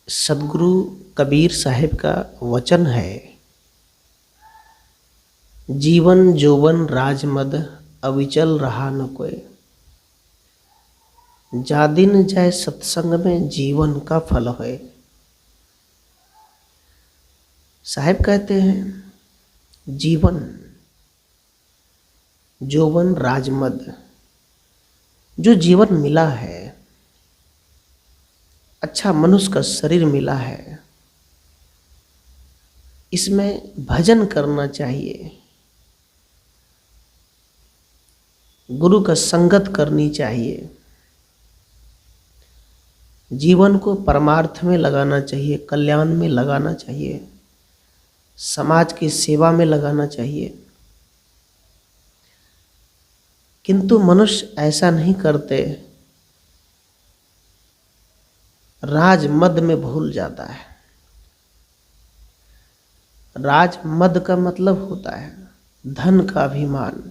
सदगुरु कबीर साहिब का वचन है, जीवन जोवन राजमद अविचल रहा न कोय। जा दिन जाय सत्संग में जीवन का फल है। साहिब कहते हैं जीवन जोवन राजमद, जो जीवन मिला है, अच्छा मनुष्य का शरीर मिला है, इसमें भजन करना चाहिए, गुरु का संगत करनी चाहिए, जीवन को परमार्थ में लगाना चाहिए, कल्याण में लगाना चाहिए, समाज की सेवा में लगाना चाहिए। किंतु मनुष्य ऐसा नहीं करते, राज मद में भूल जाता है। राज मद का मतलब होता है धन का अभिमान,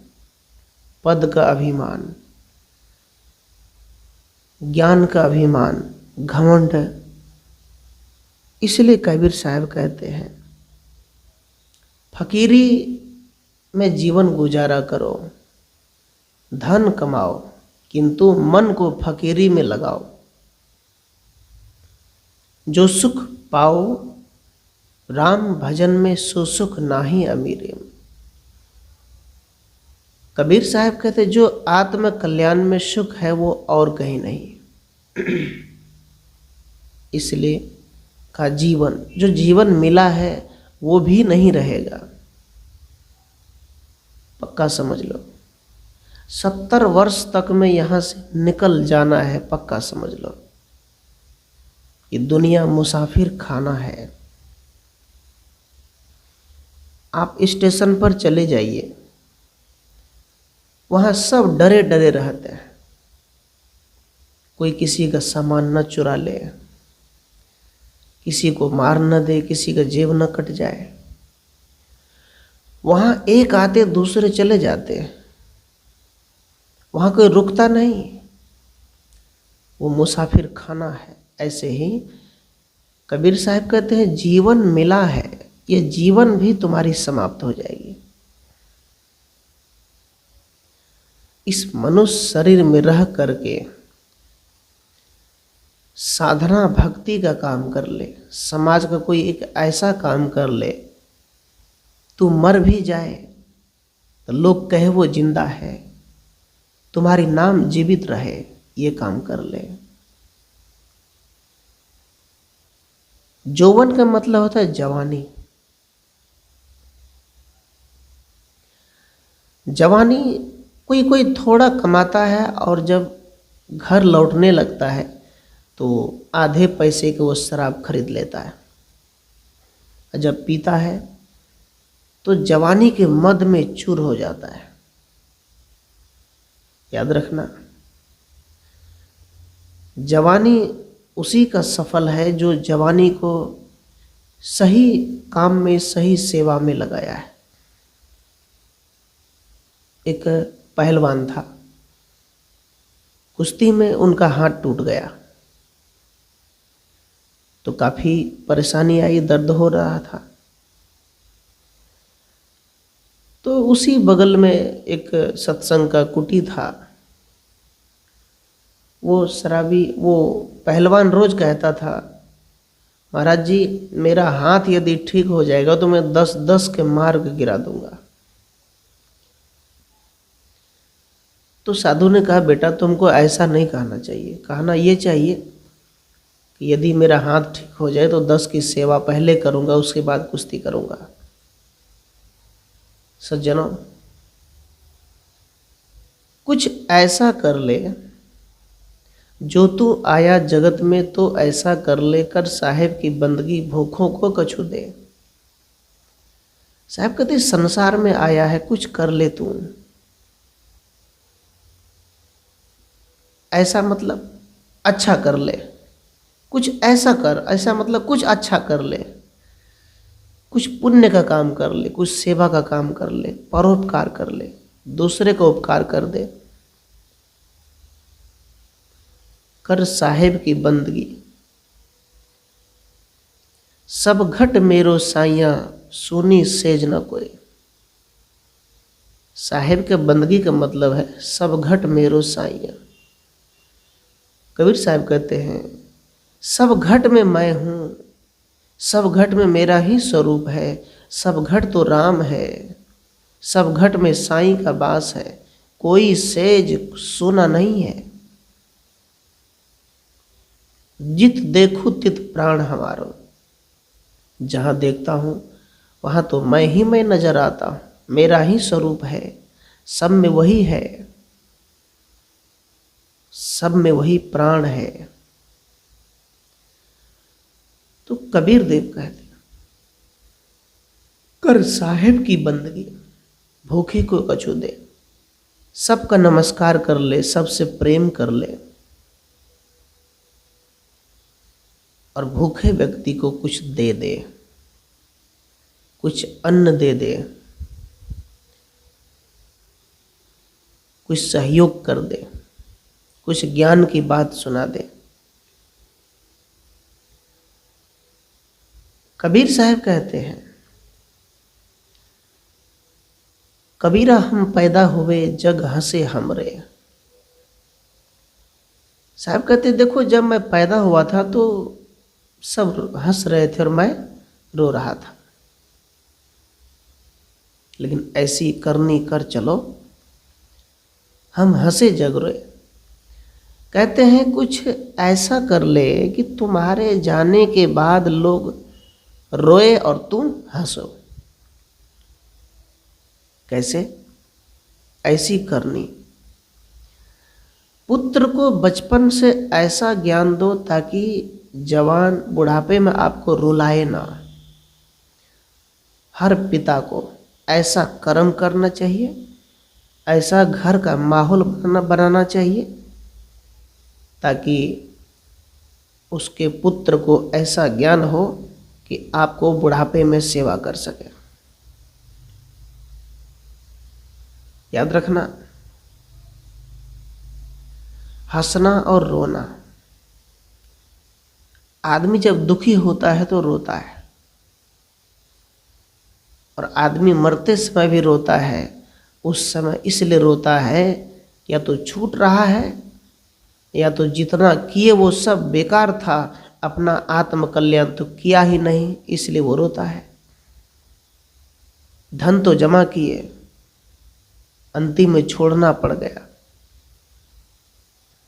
पद का अभिमान, ज्ञान का अभिमान, घमंड। इसलिए कबीर साहब कहते हैं फकीरी में जीवन गुजारा करो, धन कमाओ, किंतु मन को फकीरी में लगाओ। जो सुख पाओ राम भजन में, सो सुख नाही अमीरे। कबीर साहब कहते जो आत्म कल्याण में सुख है वो और कहीं नहीं। इसलिए का जीवन, जो जीवन मिला है वो भी नहीं रहेगा। पक्का समझ लो, 70 वर्ष तक में यहां से निकल जाना है, पक्का समझ लो। ये दुनिया मुसाफिर खाना है। आप स्टेशन पर चले जाइए, वहां सब डरे डरे रहते हैं, कोई किसी का सामान न चुरा ले, किसी को मार न दे, किसी का जेब न कट जाए। वहां एक आते दूसरे चले जाते, वहां कोई रुकता नहीं, वो मुसाफिर खाना है। ऐसे ही कबीर साहब कहते हैं जीवन मिला है, ये जीवन भी तुम्हारी समाप्त हो जाएगी। इस मनुष्य शरीर में रह करके साधना भक्ति का काम कर ले, समाज का कोई एक ऐसा काम कर ले, तू मर भी जाए तो लोग कहे वो जिंदा है, तुम्हारी नाम जीवित रहे, ये काम कर ले। यौवन का मतलब होता है जवानी। जवानी कोई कोई थोड़ा कमाता है और जब घर लौटने लगता है तो आधे पैसे के वो शराब खरीद लेता है। जब पीता है तो जवानी के मद में चूर हो जाता है। याद रखना, जवानी उसी का सफल है जो जवानी को सही काम में, सही सेवा में लगाया है। एक पहलवान था, कुश्ती में उनका हाथ टूट गया तो काफी परेशानी आई, दर्द हो रहा था। तो उसी बगल में एक सत्संग का कुटी था। वो शराबी, वो पहलवान रोज कहता था, महाराज जी मेरा हाथ यदि ठीक हो जाएगा तो मैं 10-10 के मार के गिरा दूंगा। तो साधु ने कहा बेटा तुमको ऐसा नहीं कहना चाहिए, कहना ये चाहिए कि यदि मेरा हाथ ठीक हो जाए तो 10 की सेवा पहले करूंगा, उसके बाद कुश्ती करूंगा। सज्जनों, कुछ ऐसा कर ले जो तू आया जगत में, तो ऐसा कर ले, कर साहेब की बंदगी भूखों को कछु दे। साहब कहते संसार में आया है, कुछ कर ले तू। ऐसा मतलब अच्छा कर ले, कुछ ऐसा कर, ऐसा मतलब कुछ अच्छा कर ले, कुछ पुण्य का काम कर ले, कुछ सेवा का काम कर ले, परोपकार कर ले, दूसरे को उपकार कर दे, कर साहेब की बंदगी। सब घट मेरो साइया सुनी सेज न कोई। साहेब के बंदगी का मतलब है सब घट मेरो साइया। कबीर साहब कहते हैं सब घट में मैं हूँ, सब घट में मेरा ही स्वरूप है, सब घट तो राम है, सब घट में साईं का वास है, कोई सेज सोना नहीं है। जित देखूं तित प्राण हमारो। जहाँ देखता हूँ वहाँ तो मैं ही मैं नजर आता हूँ, मेरा ही स्वरूप है, सब में वही है, सब में वही प्राण है। तो कबीर देव कहते कर साहेब की बंदगी, भूखे को कछु दे, सबका नमस्कार कर ले, सबसे प्रेम कर ले, और भूखे व्यक्ति को कुछ दे दे, कुछ अन्न दे दे, कुछ सहयोग कर दे, कुछ ज्ञान की बात सुना दे। कबीर साहब कहते हैं कबीरा हम पैदा हुए जग हंसे हमरे। साहब कहते देखो जब मैं पैदा हुआ था तो सब हंस रहे थे और मैं रो रहा था, लेकिन ऐसी करनी कर चलो हम हंसे जग रोए। कहते हैं कुछ ऐसा कर ले कि तुम्हारे जाने के बाद लोग रोए और तुम हंसो। कैसे? ऐसी करनी, पुत्र को बचपन से ऐसा ज्ञान दो ताकि जवान बुढ़ापे में आपको रुलाए ना। हर पिता को ऐसा कर्म करना चाहिए, ऐसा घर का माहौल बनाना चाहिए ताकि उसके पुत्र को ऐसा ज्ञान हो कि आपको बुढ़ापे में सेवा कर सके। याद रखना, हंसना और रोना, आदमी जब दुखी होता है तो रोता है, और आदमी मरते समय भी रोता है। उस समय इसलिए रोता है या तो छूट रहा है या तो जितना किए वो सब बेकार था, अपना आत्म कल्याण तो किया ही नहीं, इसलिए वो रोता है। धन तो जमा किए, अंतिम में छोड़ना पड़ गया।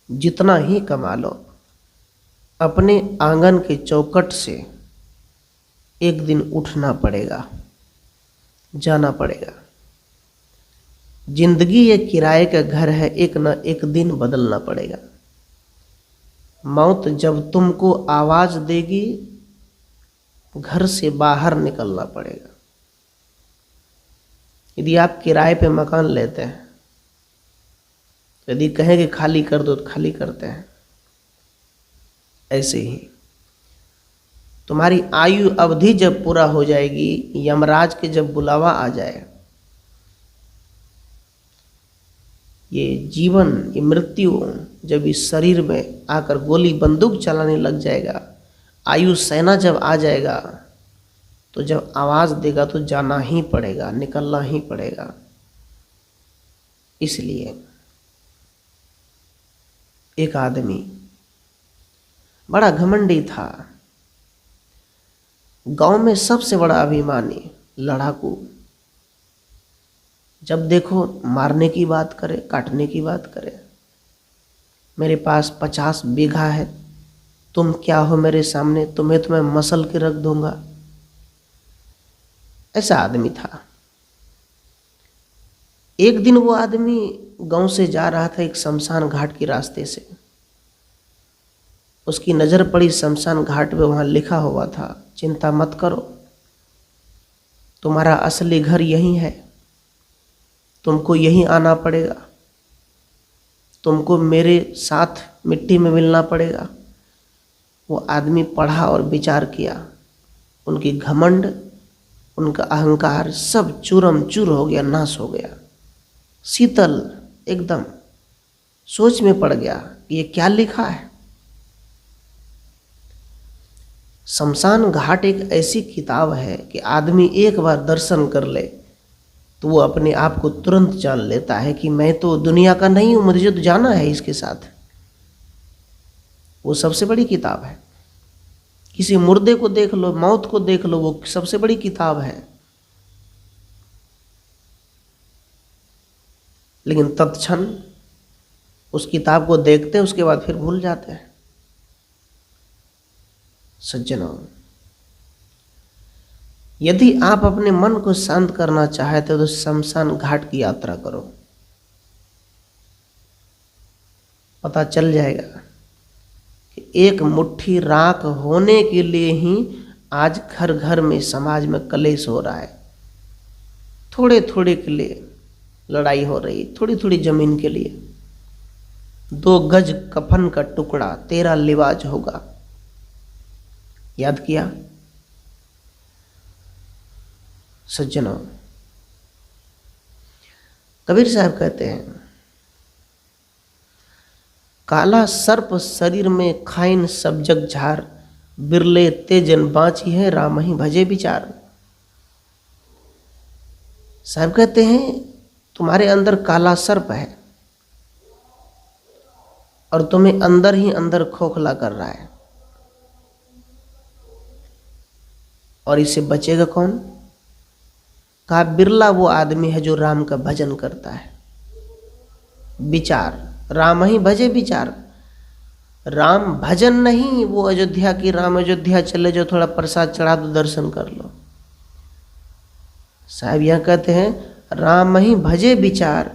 जितना ही कमा लो, अपने आंगन के चौखट से एक दिन उठना पड़ेगा, जाना पड़ेगा। जिंदगी ये किराए का घर है, एक न एक दिन बदलना पड़ेगा। मौत जब तुमको आवाज देगी, घर से बाहर निकलना पड़ेगा। यदि आप किराए पे मकान लेते हैं, यदि कहें कि खाली कर दो तो खाली करते हैं। ऐसे ही तुम्हारी आयु अवधि जब पूरा हो जाएगी, यमराज के जब बुलावा आ जाए, ये जीवन, ये मृत्यु जब इस शरीर में आकर गोली बंदूक चलाने लग जाएगा, आयु सेना जब आ जाएगा, तो जब आवाज देगा तो जाना ही पड़ेगा, निकलना ही पड़ेगा। इसलिए एक आदमी बड़ा घमंडी था, गांव में सबसे बड़ा अभिमानी, लड़ाकू। जब देखो मारने की बात करे, काटने की बात करे। मेरे पास 50 बीघा है, तुम क्या हो मेरे सामने, तुम्हें तो मैं मसल के रख दूंगा। ऐसा आदमी था। एक दिन वो आदमी गांव से जा रहा था एक शमशान घाट के रास्ते से। उसकी नज़र पड़ी शमशान घाट पे, वहाँ लिखा हुआ था, चिंता मत करो, तुम्हारा असली घर यही है, तुमको यहीं आना पड़ेगा, तुमको मेरे साथ मिट्टी में मिलना पड़ेगा। वो आदमी पढ़ा और विचार किया, उनकी घमंड, उनका अहंकार सब चूरम चूर हो गया, नाश हो गया। शीतल एकदम सोच में पड़ गया कि ये क्या लिखा है। शमशान घाट एक ऐसी किताब है कि आदमी एक बार दर्शन कर ले तो वो अपने आप को तुरंत जान लेता है कि मैं तो दुनिया का नहीं हूँ, मुझे तो जाना है इसके साथ। वो सबसे बड़ी किताब है। किसी मुर्दे को देख लो, मौत को देख लो, वो सबसे बड़ी किताब है। लेकिन तत्क्षण उस किताब को देखते हैं, उसके बाद फिर भूल जाते हैं। सज्जनों, यदि आप अपने मन को शांत करना चाहते हो तो शमशान घाट की यात्रा करो। पता चल जाएगा कि एक मुट्ठी राख होने के लिए ही आज घर घर में, समाज में कलेश हो रहा है। थोड़े थोड़े के लिए लड़ाई हो रही, थोड़ी थोड़ी जमीन के लिए। 2 गज कफन का टुकड़ा, तेरा लिवाज होगा। याद किया? सज्जनों, कबीर साहब कहते हैं, काला सर्प शरीर में खाइन सब जग झार, बिरले ते जन बाँची है राम ही भजे विचार। साहब कहते हैं तुम्हारे अंदर काला सर्प है और तुम्हें अंदर ही अंदर खोखला कर रहा है, और इससे बचेगा कौन? कहा बिरला वो आदमी है जो राम का भजन करता है। विचार, राम ही भजे विचार। राम भजन नहीं, वो अयोध्या की राम अयोध्या चले जो थोड़ा प्रसाद चढ़ा दो, दर्शन कर लो। साहब यहाँ कहते हैं राम ही भजे विचार,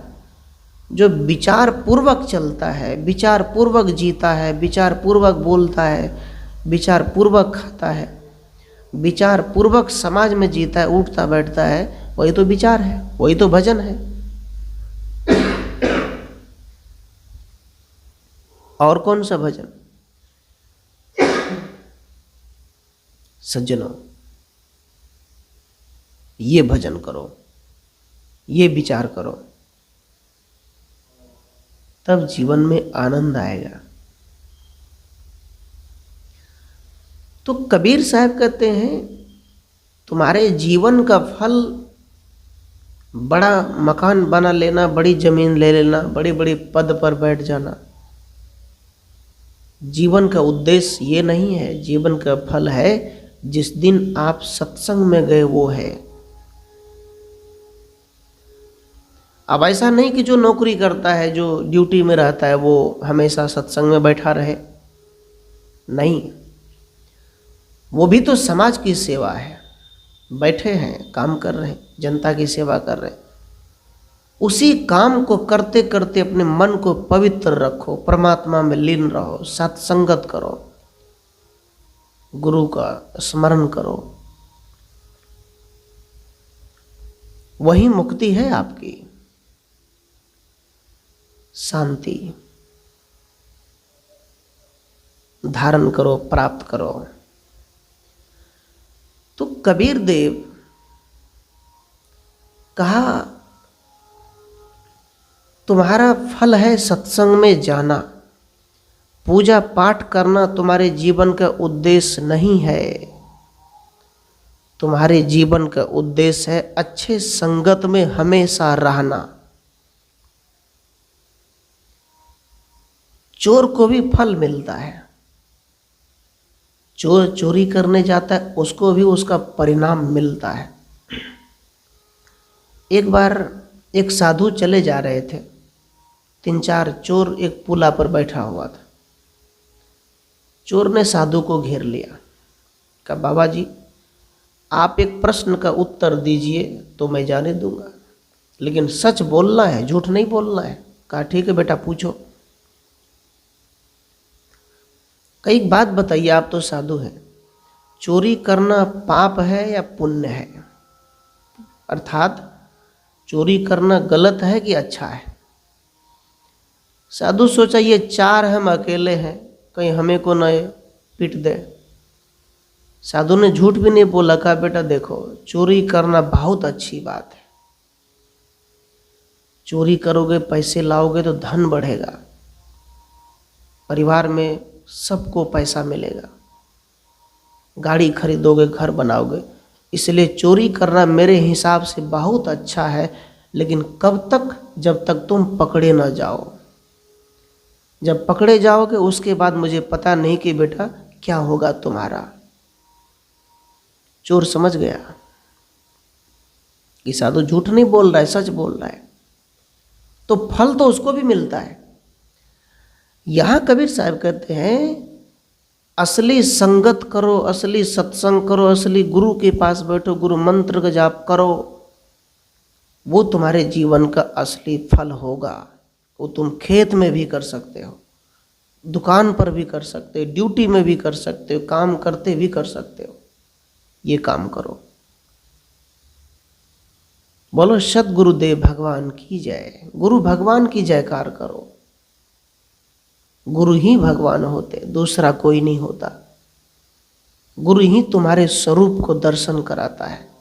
जो विचार पूर्वक चलता है, विचार पूर्वक जीता है, विचार पूर्वक बोलता है, विचार पूर्वक खाता है, विचार पूर्वक समाज में जीता है, उठता बैठता है, वही तो विचार है, वही तो भजन है। और कौन सा भजन? सज्जनों, ये भजन करो, ये विचार करो, तब जीवन में आनंद आएगा। तो कबीर साहब कहते हैं तुम्हारे जीवन का फल बड़ा मकान बना लेना, बड़ी जमीन ले लेना, बड़ी बड़ी पद पर बैठ जाना, जीवन का उद्देश्य ये नहीं है। जीवन का फल है जिस दिन आप सत्संग में गए, वो है। अब ऐसा नहीं कि जो नौकरी करता है, जो ड्यूटी में रहता है, वो हमेशा सत्संग में बैठा रहे। नहीं, वो भी तो समाज की सेवा है। बैठे हैं, काम कर रहे हैं, जनता की सेवा कर रहे हैं। उसी काम को करते करते अपने मन को पवित्र रखो, परमात्मा में लीन रहो, सत्संगत करो, गुरु का स्मरण करो। वही मुक्ति है आपकी, शांति धारण करो, प्राप्त करो। तो कबीर देव कहा तुम्हारा फल है सत्संग में जाना, पूजा पाठ करना तुम्हारे जीवन का उद्देश्य नहीं है। तुम्हारे जीवन का उद्देश्य है अच्छे संगत में हमेशा रहना। चोर को भी फल मिलता है। चोर चोरी करने जाता है, उसको भी उसका परिणाम मिलता है। एक बार एक साधु चले जा रहे थे, 3-4 चोर एक पुला पर बैठा हुआ था। चोर ने साधु को घेर लिया, कहा बाबा जी आप एक प्रश्न का उत्तर दीजिए तो मैं जाने दूंगा, लेकिन सच बोलना है, झूठ नहीं बोलना है। कहा ठीक है बेटा पूछो। कई बात बताइए, आप तो साधु हैं, चोरी करना पाप है या पुण्य है? अर्थात चोरी करना गलत है कि अच्छा है? साधु सोचा ये 4 हम अकेले हैं, कहीं हमें को न पीट दे। साधु ने झूठ भी नहीं बोला, कहा बेटा देखो चोरी करना बहुत अच्छी बात है, चोरी करोगे पैसे लाओगे तो धन बढ़ेगा, परिवार में सबको पैसा मिलेगा। गाड़ी खरीदोगे, घर बनाओगे। इसलिए चोरी करना मेरे हिसाब से बहुत अच्छा है, लेकिन कब तक? जब तक तुम पकड़े ना जाओ। जब पकड़े जाओगे उसके बाद मुझे पता नहीं कि बेटा क्या होगा तुम्हारा। चोर समझ गया कि साधु झूठ नहीं बोल रहा है, सच बोल रहा है, तो फल तो उसको भी मिलता है। यहां कबीर साहब कहते हैं असली संगत करो, असली सत्संग करो, असली गुरु के पास बैठो, गुरु मंत्र का जाप करो, वो तुम्हारे जीवन का असली फल होगा। वो तुम खेत में भी कर सकते हो, दुकान पर भी कर सकते हो, ड्यूटी में भी कर सकते हो, काम करते भी कर सकते हो। ये काम करो। बोलो सद्गुरुदेव भगवान की जय। गुरु भगवान की जयकार करो। गुरु ही भगवान होते, दूसरा कोई नहीं होता। गुरु ही तुम्हारे स्वरूप को दर्शन कराता है।